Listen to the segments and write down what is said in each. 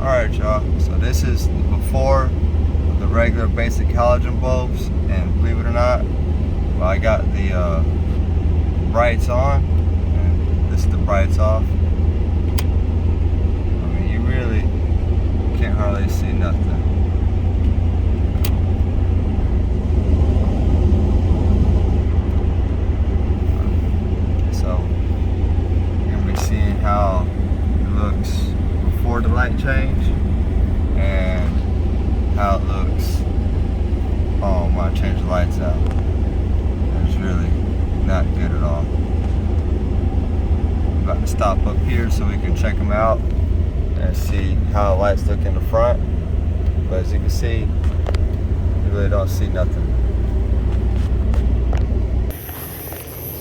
Alright y'all, so this is before the regular basic halogen bulbs, and believe it or not, well, I got the brights on and this is the brights off. I mean, you really can't hardly see nothing. So you're gonna be seeing how it looks before the light change and how it looks when I change the lights out. It's really not good at all. I'm about to stop up here so we can check them out and see how the lights look in the front. But as you can see, you really don't see nothing.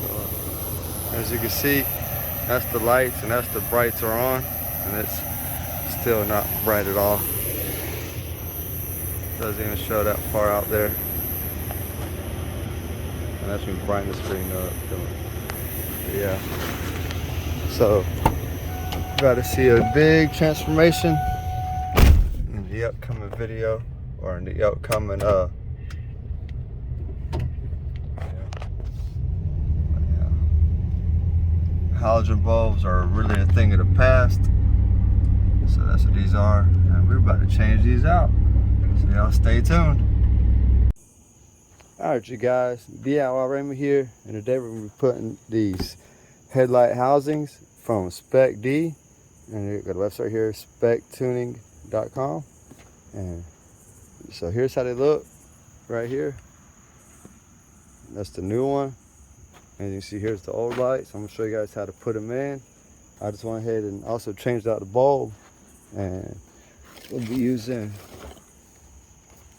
So, as you can see, that's the lights and that's the brights are on, and it's still not bright at all. Doesn't even show that far out there. And that's when brighten the screen up. But yeah. So about to see a big transformation in the upcoming video, or in the upcoming halogen bulbs are really a thing of the past. So that's what these are, and we're about to change these out. So y'all stay tuned. Alright you guys, DIY Raymond here, and today we're going to be putting these headlight housings from Spec D, and you got a website here, spectuning.com. And so here's how they look right here. That's the new one, and you can see here's the old lights. I'm going to show you guys how to put them in. I just went ahead and also changed out the bulb, and we'll be using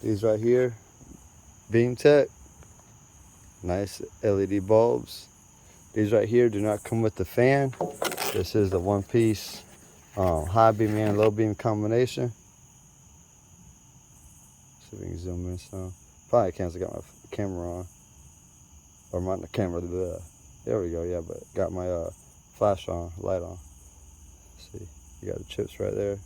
these right here, Beam Tech, nice LED bulbs. These right here do not come with the fan. This is the one-piece high beam and low beam combination. See if we can zoom in some. Probably can't. I got my camera on, or my camera. There we go. Yeah, but got my flash on, light on. See, you got the chips right there.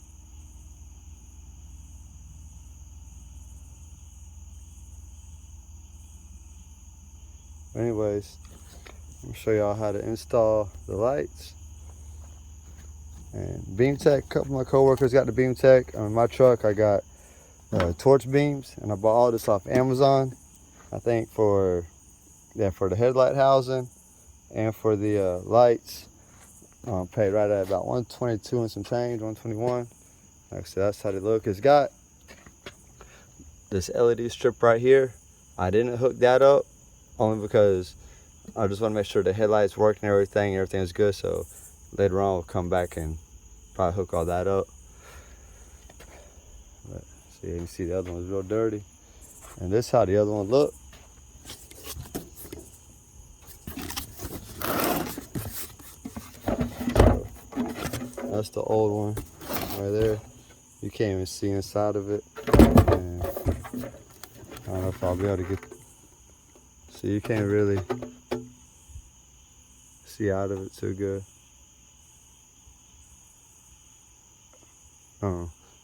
Anyways, I'm gonna show y'all how to install the lights. And Beam Tech, a couple of my coworkers got the Beam Tech. On my truck I got torch beams, and I bought all this off Amazon. I think for the headlight housing and for the lights, paid right at about $122 and some change, $121. Like I said, that's how they look. It's got this LED strip right here. I didn't hook that up, only because I just want to make sure the headlights work and everything's good. So later on we'll come back and probably hook all that up. But see, you can see the other one's real dirty. And this is how the other one looked. So that's the old one right there. You can't even see inside of it. And I don't know if I'll be able to get. So you can't really see out of it too good.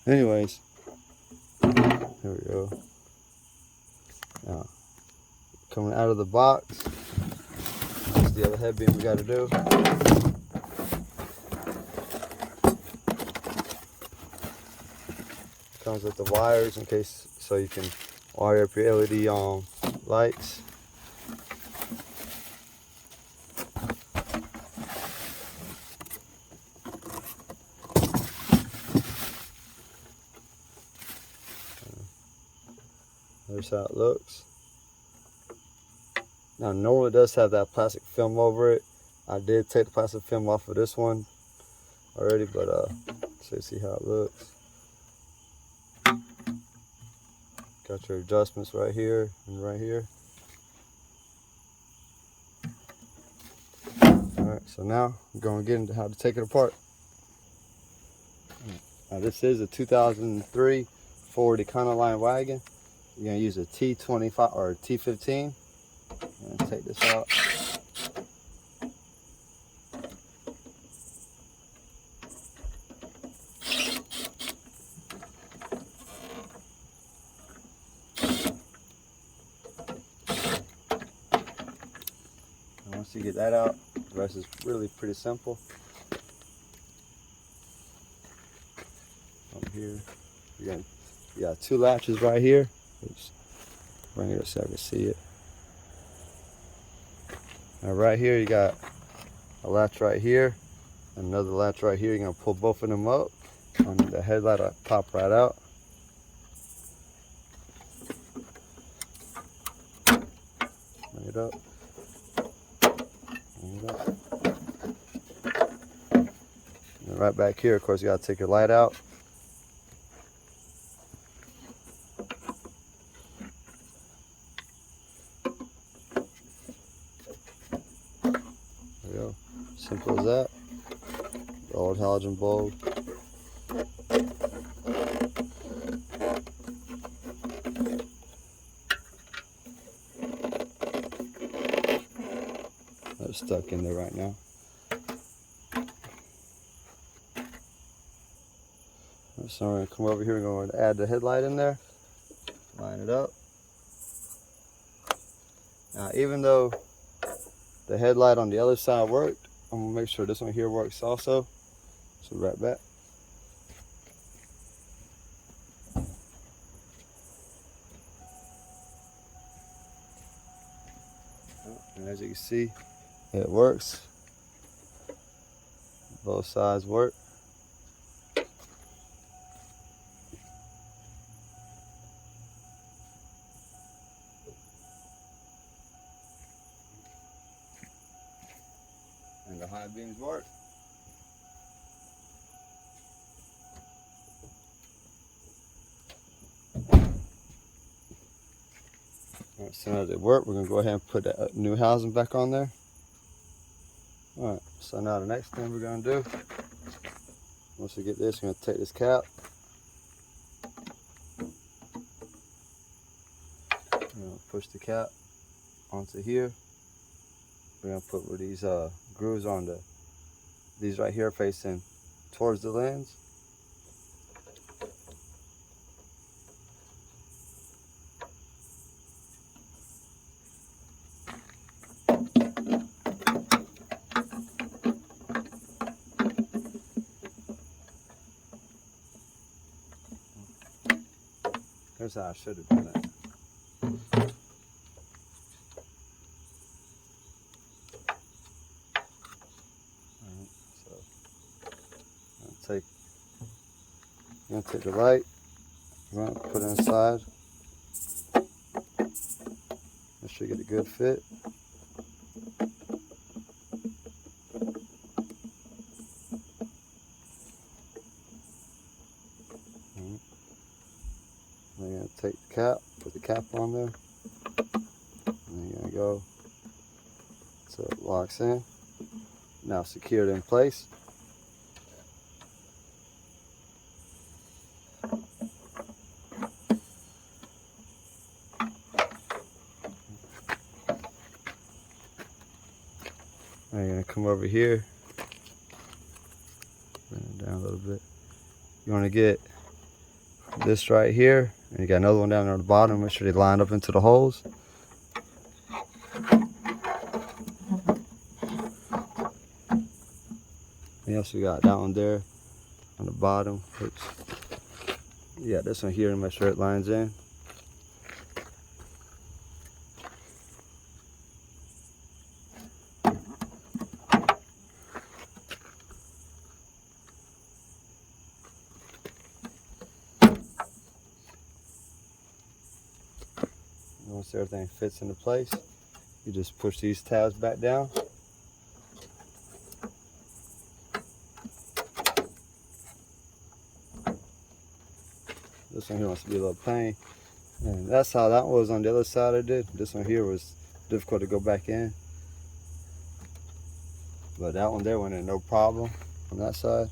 Anyways, here we go. Now, coming out of the box, that's the other head beam we got to do. Comes with the wires in case, so you can wire up your LED lights. There's how it looks. Now normally it does have that plastic film over it. I did take the plastic film off of this one already, but so you see how it looks. Got your adjustments right here and right here. Alright, so now I'm going to get into how to take it apart. Now this is a 2003 Ford Econoline Wagon. You're going to use a T25 or a T15. I'm going to take this out. Once you get that out, the rest is really pretty simple. Up here, you got two latches right here. Oops. Bring it up so I can see it. Now right here you got a latch right here, another latch right here. You're gonna pull both of them up, and the headlight will pop right out. Bring it up. Bring it up. And right back here, of course, you gotta take your light out. There you go. Simple as that. The old halogen bulb. That's stuck in there right now. So we're going to come over here, we're going to add the headlight in there, line it up. Now even though the headlight on the other side worked, I'm going to make sure this one here works also. So right back. And as you can see, it works. Both sides work. And the high beams work. Alright, so now that it worked, we're going to go ahead and put that new housing back on there. Alright, so now the next thing we're going to do, once we get this, we're going to take this cap. We're going to push the cap onto here. We're going to put where these grooves on these right here facing towards the lens. Here's how I should have done it. Alright, so I'm gonna take the light, I'm gonna put it inside. Make sure you get a good fit. Then you're going to take the cap, put the cap on there, and you're going to go so it locks in. Now secured in place. Now you're going to come over here, bring it down a little bit. You want to get this right here, and you got another one down there on the bottom. Make sure they line up into the holes. And also we got that one there on the bottom. Oops. Yeah, this one here, and make sure it lines in. Once everything fits into place, you just push these tabs back down. This one here wants to be a little pain. And that's how that was on the other side I did. This one here was difficult to go back in. But that one there went in no problem on that side.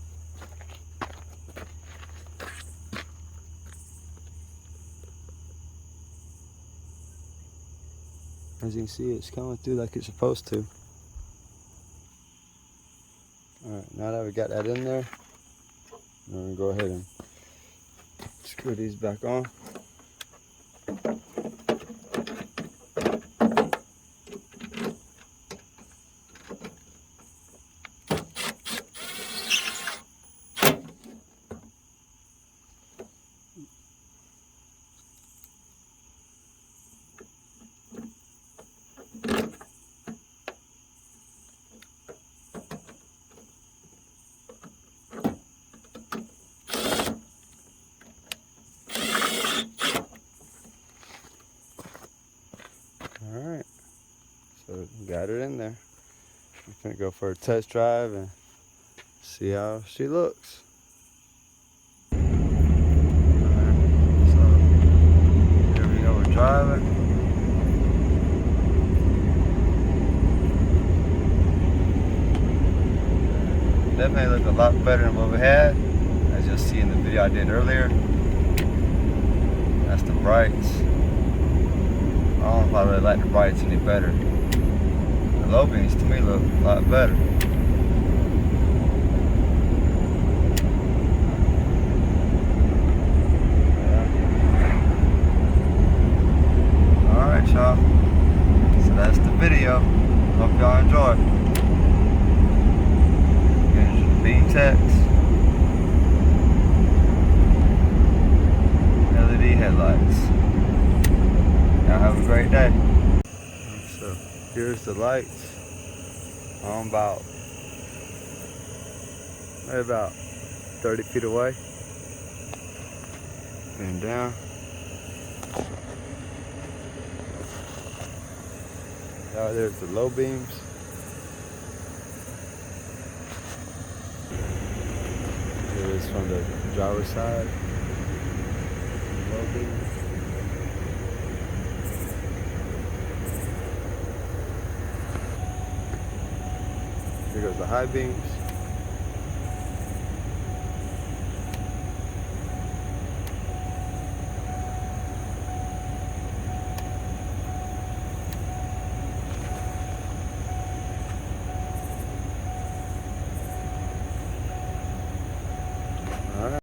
As you can see, it's coming through like it's supposed to. Alright, now that we got that in there, we're going to go ahead and screw these back on. got it in there. I'm gonna go for a test drive and see how she looks. Alright, so here we go, we're driving. Definitely look a lot better than what we had, as you'll see in the video I did earlier. That's the brights. I don't know if I really like the brights any better. The low beams to me look a lot better. Alright, y'all. So that's the video. Hope y'all enjoy. Beam text. LED headlights. Y'all have a great day. So here's the lights. I'm about 30 feet away. And down. Out there's the low beams. Here is from the driver's side. Low beams. Here goes the high beams.